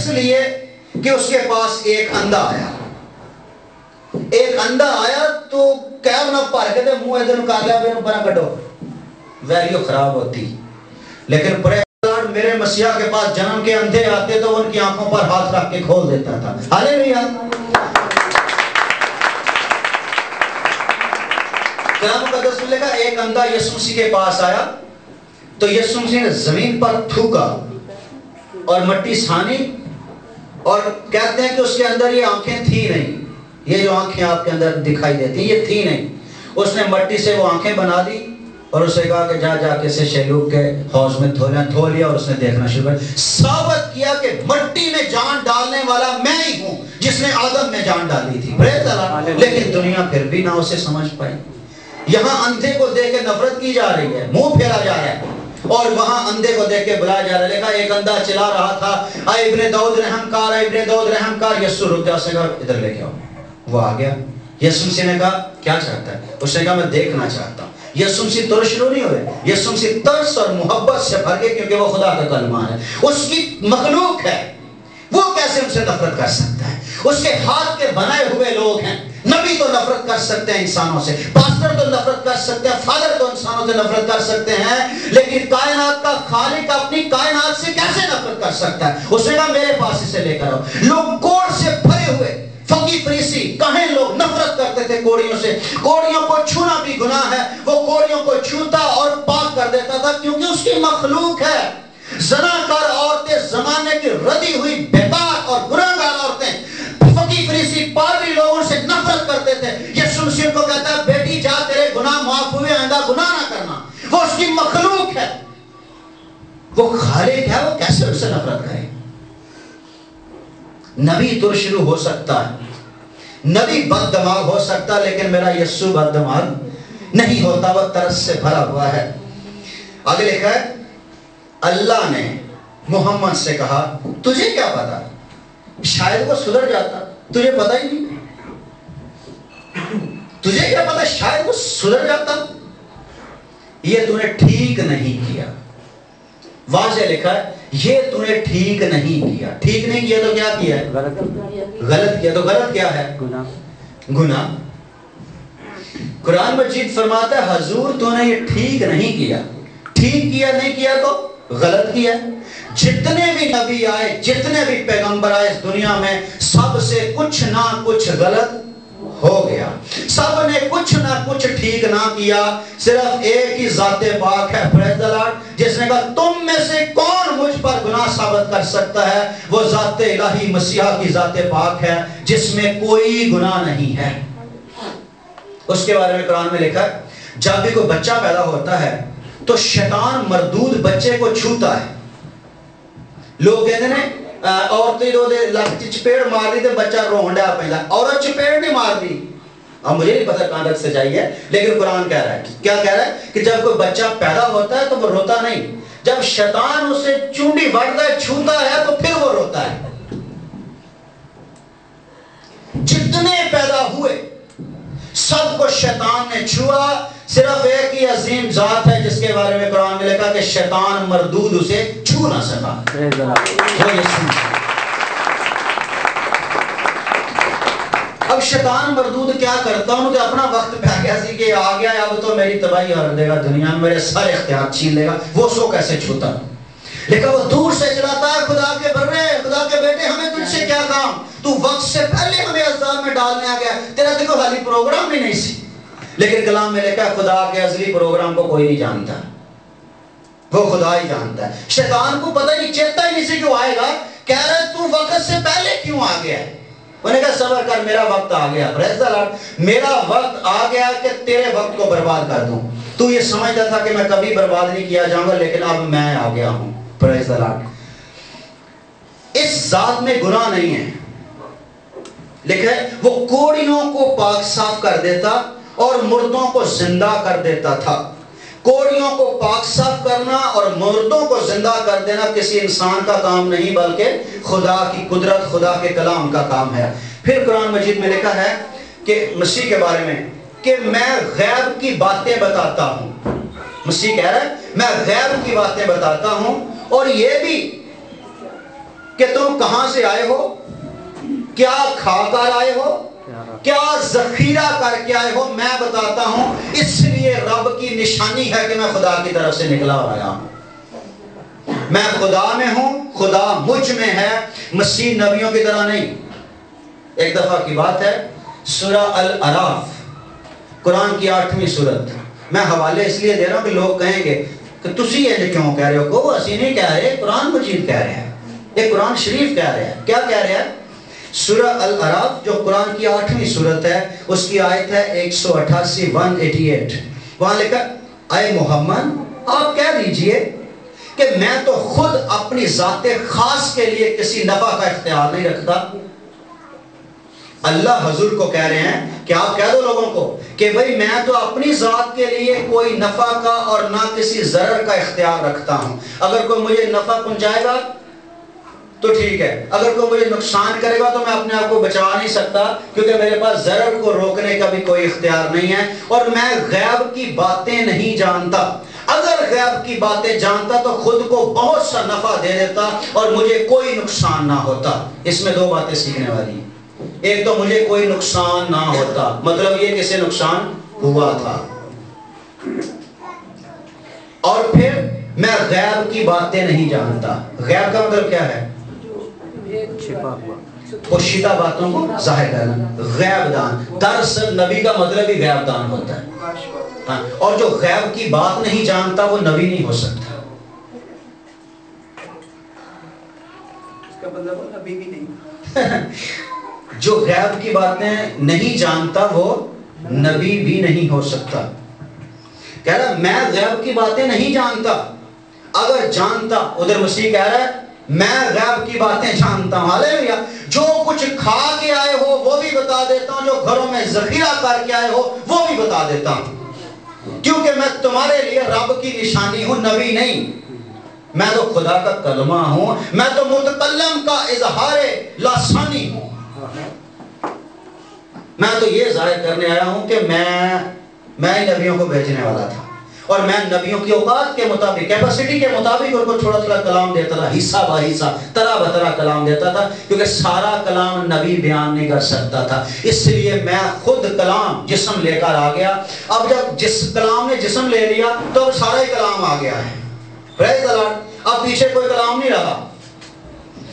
اس لیے کہ اس کے پاس ایک اندھا آیا. ایک اندھا آیا تو کیا نہ پار کے منہ ادھر کر لیا پھر بنا کٹو ویلیو خراب ہوتی. لیکن میرے مسیح کے پاس جنم کے اندھے آتے تو ان کی آنکھوں پر ہاتھ رکھ کے کھول دیتا تھا. ہاللیلویا. کلام مقدس میں لکھا ایک اندھا یسوع مسیح کے پاس آیا تو یسوع مسیح نے زمین پر تھوکا اور مٹی سانی اور کہتے ہیں کہ اس کے اندر یہ آنکھیں تھی نہیں. یہ جو آنکھیں آپ کے اندر دکھائی دیتی ہیں یہ تھی نہیں. اس نے مٹی سے وہ آنکھیں بنا دی اور اسے کہا کہ جا کے اسے شیلوک کے حوض میں دھو لیا اور اس نے دیکھنا شروع کر ثابت کیا کہ مٹی میں جان ڈالنے والا میں ہی ہوں جس نے آدم میں جان ڈالی تھی. لیکن دنیا پھر بھی نہ اسے سمجھ پائی. یہاں اندھے کو دیکھ کے نفرت کی جا رہی ہے, منہ پھیرا جا رہا ہے, اور وہاں اندھے کو دیکھ کے بلایا جا رہا ہے. لکھا ایک اندھا چلا رہا تھا اے ابن داؤد رحم کار, اے ابن داؤد رحم کار. یسوع رک گیا, اس نے کہا ادھر لے کے آؤ. وہ آ گیا. یسوع مسیح نے کہا کیا چاہتا ہے؟ اس نے کہا میں دیکھنا چاہتا ہوں. یسوع مسیح ترش رو نہیں ہوئے, یسوع مسیح ترس اور محبت سے بھر گئے کیونکہ وہ خدا کا کلمان ہے, اس کی مخلوق ہے. وہ کیسے ان سے نفرت کر سکتا ہے؟ اس کے ہاتھ کے بنائے ہوئے لوگ ہیں. نبی تو نفرت کر سکتے ہیں انسانوں سے, پاسٹر تو نفرت کر سکتے ہیں, فادر تو انسانوں سے نفرت کر سکتے ہیں, لیکن کائنات کا خالق اپنی کائنات سے کیسے نفرت کر سکتا ہے؟ اس نے کہا میرے پاس اسے لے کر آؤ. لوگ کوڑ سے بھرے ہوئے فقی فریسی کہیں لوگ نفرت کرتے تھے کوڑیوں سے. کوڑیوں کو چھونا بھی گناہ ہے. وہ کوڑیوں کو چھوتا اور پاک کر دیتا تھا کیونکہ اس کی مخلوق ہے. زناکار عورتیں, زمانے کی ردی ہوئی بیکار اور گناہگار عورتیں, فقی فریسی پادری لوگوں سے نفرت کرتے تھے. یسوع مسیح کو کہتا ہے بیٹی جا تیرے گناہ معاف ہوئے, آئندہ گناہ نہ کرنا. وہ اس کی مخلوق ہے, وہ خالق ہے, وہ کیسے اس سے نفرت کرے؟ نبی ترشرو ہو سکتا ہے, نبی بد دماغ ہو سکتا ہے, لیکن میرا یسوع بد دماغ نہیں ہوتا, وہ ترس سے بھرا ہوا ہے. آگے لکھا ہے اللہ نے محمد سے کہا تجھے کیا پتا, شاید وہ سدھر جاتا, تجھے پتا ہی نہیں. تجھے کیا پتا شاید وہ سدھر جاتا. یہ تو نے ٹھیک نہیں کیا. واضح لکھا ہے یہ تو نے ٹھیک نہیں کیا. ٹھیک نہیں کیا تو کیا کیا ہے؟ غلط کیا. تو غلط کیا ہے؟ گناہ. قرآن مجید فرماتا ہے حضور تو نے یہ ٹھیک نہیں کیا. ٹھیک کیا نہیں کیا تو غلط کیا. جتنے بھی نبی آئے, جتنے بھی پیغمبر آئے اس دنیا میں, سب سے کچھ نہ کچھ غلط ہو گیا. سب نے کچھ نہ کچھ ٹھیک نہ کیا. صرف ایک ہی ذات پاک ہے, پریز دی لارڈ, جس نے کہا تم میں سے کون مجھ پر گناہ ثابت کر سکتا ہے؟ وہ ذات الہی مسیح کی ذات پاک ہے جس میں کوئی گناہ نہیں ہے. اس کے بارے میں قرآن میں لکھا ہے جب بھی کوئی بچہ پیدا ہوتا ہے تو شیطان مردود بچے کو چھوتا ہے. لوگ کہتے ہیں عورتیں دو دے لگ چپیڑ مار دی تو بچہ رونڈا پہلا. عورت چپیڑ نہیں مار دی, اب مجھے نہیں پتا کہاں تک سچائی ہے, لیکن قرآن کہہ رہا ہے. کیا کہہ رہا ہے کہ جب کوئی بچہ پیدا ہوتا ہے تو وہ روتا نہیں. جب شیطان اسے چونڈی بڑھتا ہے, چھوتا ہے, تو پھر وہ روتا ہے. جتنے پیدا ہوئے سب کو شیطان نے چھوا. صرف ایک ہی عظیم ذات ہے جس کے بارے میں قرآن میں لکھا کہ شیطان مردود اسے چھو نہ سکا, وہ یسوع. اب شیطان مردود کیا کرتا ہوں کہ اپنا وقت پہ گیا سی کہ آ گیا اب تو میری تباہی کر دے گا دنیا میں, میرے سارے اختیار چھین لے گا. وہ سو کیسے چھوتا, لیکن وہ دور سے چلاتا ہے خدا کے برے, خدا کے بیٹے ہمیں تجھ سے کیا کام, تو وقت سے پہلے ہمیں عذاب میں ڈالنے آ گیا, تیرا دیکھو حالی پروگرام بھی نہیں سی. لیکن کلام میں لکھا خدا کے ازلی پروگرام کو کوئی نہیں جانتا, وہ خدا ہی جانتا ہے. شیطان کو پتہ نہیں, چیتا ہی نہیں سے کیوں آئے گا. کہہ رہے تو وقت سے پہلے کیوں آ گیا ہے؟ انہوں نے کہا صبر کر, میرا وقت آ گیا. پریز دی لارڈ, میرا وقت آ گیا کہ تیرے وقت کو برباد کر دوں. تو یہ سمجھتا تھا کہ میں کبھی برباد نہیں کیا جاؤں گا, لیکن اب میں آ گیا ہوں. پریز دی لارڈ. اس ذات میں گناہ نہیں ہے. لکھا ہے وہ کوڑیوں کو پاک صاف کر دیتا اور مردوں کو زندہ کر دیتا تھا. کوڑیوں کو پاک صاف کرنا اور مردوں کو زندہ کر دینا کسی انسان کا کام نہیں, بلکہ خدا کی قدرت, خدا کے کلام کا کام ہے. پھر قرآن مجید میں لکھا ہے کہ مسیح کے بارے میں کہ میں غیب کی باتیں بتاتا ہوں. مسیح کہہ رہا ہے میں غیب کی باتیں بتاتا ہوں, اور یہ بھی کہ تم کہاں سے آئے ہو, کیا کھا کر آئے ہو, کیا ذخیرہ کر کے آئے ہو. میں بتاتا ہوں, اس لیے رب کی نشانی ہے کہ میں خدا کی طرف سے نکلا اور آیا ہوں. میں خدا میں ہوں, خدا مجھ میں ہے, مسیح نبیوں کی طرح نہیں. ایک دفعہ کی بات ہے, سورہ الاعراف, قرآن کی 8ویں سورت. میں حوالے اس لیے دے رہا ہوں کہ لوگ کہیں گے کہ تسی یہ کیوں کہہ رہے ہو, کو اسی نہیں کہہ رہے, قرآن مجید کہہ رہے ہیں, یہ قرآن شریف کہہ رہے ہیں. کیا کہہ رہے ہیں؟ سورہ الاعراف جو قرآن کی 8ویں سورت ہے, اس کی آیت ہے 188 188. وہاں لکھا, اے محمد آپ کہہ دیجئے کہ میں تو خود اپنی ذات خاص کے لیے کسی نفع کا اختیار نہیں رکھتا. اللہ حضور کو کہہ رہے ہیں کہ آپ کہہ دو لوگوں کو کہ بھئی میں تو اپنی ذات کے لیے کوئی نفع کا اور نہ کسی ضرر کا اختیار رکھتا ہوں. اگر کوئی مجھے نفع پہنچائے گا تو ٹھیک ہے, اگر کوئی مجھے نقصان کرے گا تو میں اپنے آپ کو بچا نہیں سکتا, کیونکہ میرے پاس ضرر کو روکنے کا بھی کوئی اختیار نہیں ہے. اور میں غیب کی باتیں نہیں جانتا. اگر غیب کی باتیں جانتا تو خود کو بہت سا نفع دے دیتا اور مجھے کوئی نقصان نہ ہوتا. اس میں دو باتیں سیکھنے والی ہیں. ایک تو مجھے کوئی نقصان نہ ہوتا, مطلب یہ کسے نقصان ہوا تھا, اور پھر میں غیب کی باتیں نہیں جانتا. غیب کا مطلب کیا ہے؟ پوشیدہ باتوں کو ظاہر کرنا, غیب دان. دراصل نبی کا مطلب ہی غیب دان ہوتا ہے, اور جو غیب کی بات نہیں جانتا وہ نبی نہیں ہو سکتا. اس کا مطلب نبی بھی نہیں. جو غیب کی باتیں نہیں جانتا وہ نبی بھی نہیں ہو سکتا. کہہ رہا میں غیب کی باتیں نہیں جانتا. اگر جانتا, ادھر مسیح کہہ رہا ہے میں غیب کی باتیں جانتا ہوں. ہاللیلویا. جو کچھ کھا کے آئے ہو وہ بھی بتا دیتا ہوں, جو گھروں میں ذخیرہ کر کے آئے ہو وہ بھی بتا دیتا ہوں, کیونکہ میں تمہارے لیے رب کی نشانی ہوں, نبی نہیں. میں تو خدا کا کلمہ ہوں, میں تو متکلم کا اظہار لسانی ہوں. میں تو یہ ظاہر کرنے آیا ہوں کہ میں نبیوں کو بھیجنے والا تھا, اور میں نبیوں کی اوقات کے مطابق, کیپیسٹی کے مطابق ان کو تھوڑا تھوڑا کلام دیتا تھا, حصہ با حصہ, طرح بطرح کلام دیتا تھا, کیونکہ سارا کلام نبی بیان نہیں کر سکتا تھا. اس لیے میں خود کلام جسم لے کر آ گیا. اب جب جس کلام نے جسم لے لیا تو اب سارا ہی کلام آ گیا ہے. پریز دی لارڈ. اب پیچھے کوئی کلام نہیں رہا.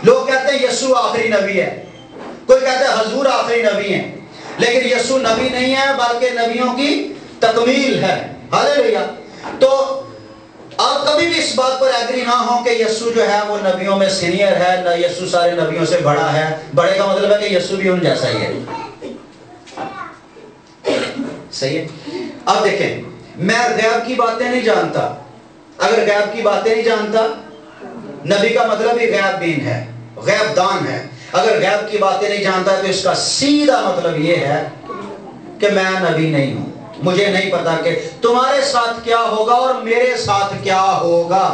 لوگ کہتے ہیں یسوع آخری نبی ہے, کوئی کہتا ہے حضور آخری نبی ہیں, لیکن یسوع نبی نہیں ہے بلکہ نبیوں کی تکمیل ہے. ہاللیلویا. تو آپ کبھی بھی اس بات پر ایگری نہ ہوں کہ یسوع جو ہے وہ نبیوں میں سینئر ہے, نہ یسوع سارے نبیوں سے بڑا ہے. بڑے کا مطلب ہے کہ یسوع بھی ان جیسا ہی ہے. صحیح ہے. اب دیکھیں, میں غیب کی باتیں نہیں جانتا. اگر غیب کی باتیں نہیں جانتا, نبی کا مطلب ہی غیب بین ہے, غیب دان ہے. اگر غیب کی باتیں نہیں جانتا تو اس کا سیدھا مطلب یہ ہے کہ میں نبی نہیں ہوں. مجھے نہیں پتا کہ تمہارے ساتھ کیا ہوگا اور میرے ساتھ کیا ہوگا.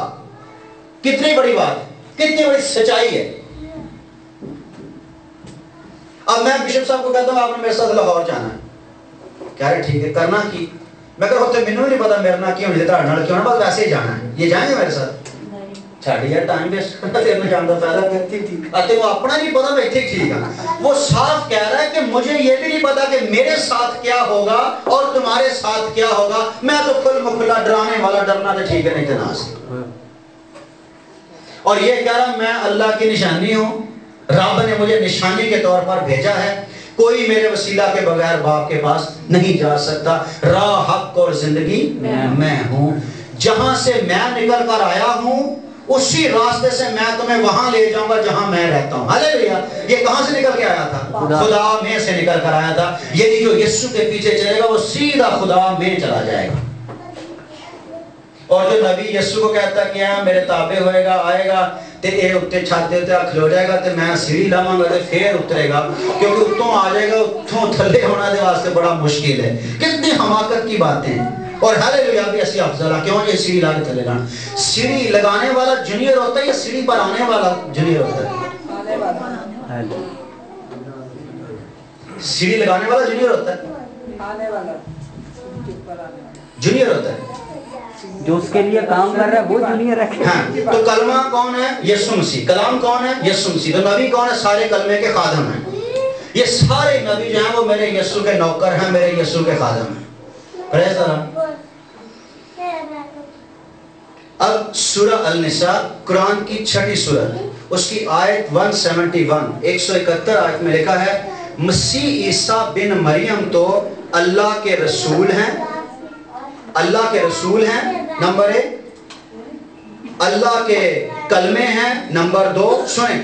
کتنی بڑی بات ہے, کتنی بڑی سچائی ہے. اب میں بشپ صاحب کو کہتا ہوں آپ نے میرے ساتھ لاہور جانا ہے. کہہ رہے ٹھیک ہے, کرنا کی؟ میں کہہ رہا ہوتے مینوں نہیں پتا میرے نہ کیوں نہیں دیتا نال کیوں نہ, بس ویسے ہی جانا ہے. یہ جائیں گے میرے ساتھ؟ چھاڑ یار ٹائم ویسٹ کرنا, تیرے میں جان دا فائدہ کیا؟ اتے وہ اپنا نہیں پتا میں ٹھیک ٹھیک ہے. وہ صاف کہہ رہا ہے کہ مجھے یہ بھی نہیں پتا کہ میرے ساتھ کیا ہوگا اور تمہارے ساتھ کیا ہوگا. میں تو کھل مکھلا ڈرانے والا, ڈرنا تو ٹھیک ہے نہیں تناس. اور یہ کہہ رہا میں اللہ کی نشانی ہوں, رب نے مجھے نشانی کے طور پر بھیجا ہے. کوئی میرے وسیلہ کے بغیر باپ کے پاس نہیں جا سکتا. راہ, حق اور زندگی میں ہوں. جہاں سے میں نکل کر آیا ہوں اسی راستے سے میں تمہیں وہاں لے جاؤں گا جہاں میں رہتا ہوں. ہاللیلویا. یہ کہاں سے نکل کے آیا تھا؟ خدا میں سے نکل کر آیا تھا. یعنی جو یسوع کے پیچھے چلے گا وہ سیدھا خدا میں چلا جائے گا. اور جو نبی یسوع کو کہتا کہ میرے تابع ہوئے گا, آئے گا تے اے اتے چھاتے تے کھلو جائے گا تے میں سیڑھی لاواں گا تے پھر اترے گا, کیونکہ اتوں آ جائے گا, اتوں تھلے ہونا دے واسطے بڑا مشکل ہے. کتنی حماقت کی باتیں ہیں. اور ہاللیلویا بھی اسی افضل ہے. کیوں یہ سیڑھی لا کے چلے جانا؟ سیڑھی لگانے والا جونیئر ہوتا ہے یا سیڑھی پر آنے والا جونیئر ہوتا ہے؟ سیڑھی لگانے والا جونیئر ہوتا ہے, جونیئر ہوتا ہے. جو اس کے لیے کام کر رہا ہے وہ جونیئر رکھے. ہاں تو کلمہ کون ہے؟ یسوع مسیح. کلام کون ہے؟ یسوع مسیح. تو نبی کون ہے؟ سارے کلمے کے خادم ہیں. یہ سارے نبی جو ہیں وہ میرے یسوع کے نوکر ہیں, میرے یسوع کے خادم ہیں. پریز دی لارڈ. اب سورہ النساء قرآن کی 6 سورت, اس کی آیت 171 171 آیت میں لکھا ہے مسیح عیسیٰ بن مریم تو اللہ کے رسول ہیں. اللہ کے رسول ہیں نمبر 1, اللہ کے کلمے ہیں نمبر 2. سنیں,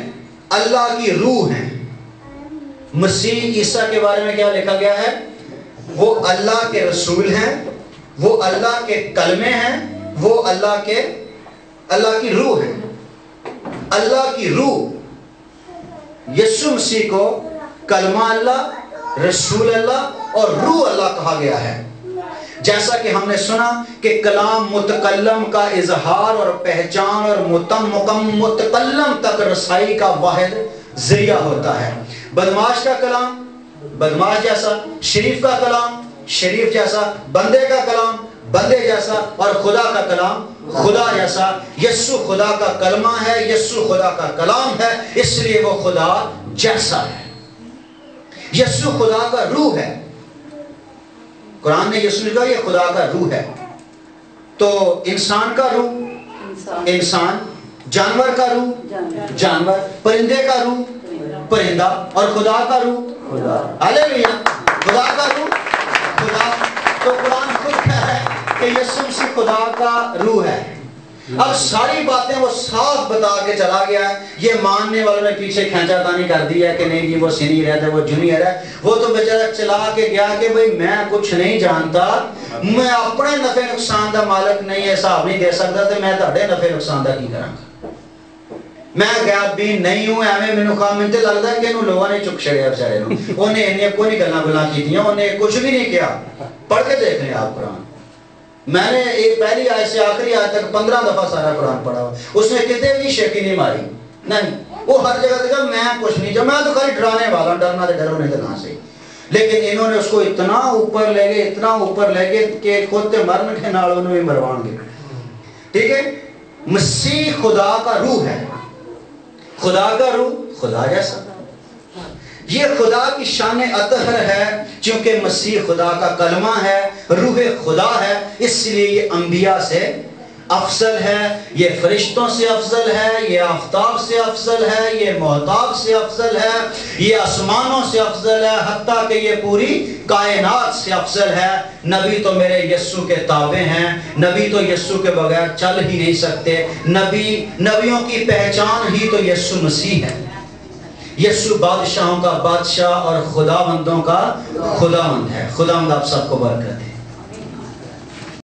اللہ کی روح ہیں. مسیح عیسیٰ کے بارے میں کیا لکھا گیا ہے؟ وہ اللہ کے رسول ہیں, وہ اللہ کے کلمے ہیں, وہ اللہ کی روح ہے. اللہ کی روح. یسوع مسیح کو کلمہ اللہ, رسول اللہ اور روح اللہ کہا گیا ہے. جیسا کہ ہم نے سنا کہ کلام متکلم کا اظہار اور پہچان اور متکلم تک رسائی کا واحد ذریعہ ہوتا ہے. بدماش کا کلام بدماش جیسا, شریف کا کلام شریف جیسا, بندے کا کلام بندے جیسا اور خدا کا کلام خدا جیسا. یسوع خدا کا کلمہ ہے, یسوع خدا کا کلام ہے, اس لیے وہ خدا جیسا ہے. یسوع خدا کا روح ہے. قرآن نے یسوع کہا یہ خدا کا روح ہے. تو انسان کا روح انسان, جانور کا روح جانور, پرندے کا روح پرندہ اور خدا کا روح خدا. ہاللیلویا. خدا کا روح خدا. تو قرآن خود کہہ رہا ہے کہ یسوع مسیح خدا کا روح ہے. اب ساری باتیں وہ صاف بتا کے چلا گیا ہے. یہ ماننے والوں نے پیچھے کھینچا تانی کر دی ہے کہ نہیں جی وہ سینئر ہے, وہ جونیئر ہے. وہ تو بیچارہ چلا کے گیا کہ بھئی میں کچھ نہیں جانتا, میں اپنے نفع نقصان دا مالک نہیں, حساب نہیں دے سکتا, تو میں تہاڈے نفع نقصان دا کی کراں گا. میں غیب بھی نہیں ہوں. ایویں مینوں خام منتے لگدا ہے کہ انہوں لوگوں نے چک چھڑیا بیچارے نوں. اونے انہیں کوئی گلاں کیتیاں, انہیں کچھ بھی نہیں کیا. پڑھ کے دیکھ لیں آپ قرآن. میں نے ایک پہلی آیت سے آخری آیت تک 15 دفعہ سارا قرآن پڑھا ہوا. اس نے کتے بھی شیخی نہیں ماری. نہیں, وہ ہر جگہ دیکھا میں کچھ نہیں, جب میں تو خالی ڈرانے والا, ڈرنا تو ڈرو نہیں تو کہاں سے. لیکن انہوں نے اس کو اتنا اوپر لے گئے, اتنا اوپر لے گئے کہ خود تے مرن کے نال انہوں بھی مروان گے. ٹھیک ہے. مسیح خدا کا روح ہے. خدا کا روح خدا جیسا. یہ خدا کی شان اطہر ہے چونکہ مسیح خدا کا کلمہ ہے, روح خدا ہے, اس لیے یہ انبیاء سے افضل ہے, یہ فرشتوں سے افضل ہے, یہ آفتاب سے افضل ہے, یہ محتاب سے افضل ہے, یہ آسمانوں سے افضل ہے, حتیٰ کہ یہ پوری کائنات سے افضل ہے. نبی تو میرے یسوع کے تابع ہیں, نبی تو یسوع کے بغیر چل ہی نہیں سکتے. نبیوں کی پہچان ہی تو یسوع مسیح ہے. یسوع بادشاہوں کا بادشاہ اور خداوندوں کا خداوند ہے. خداوند آپ سب کو برکت دے.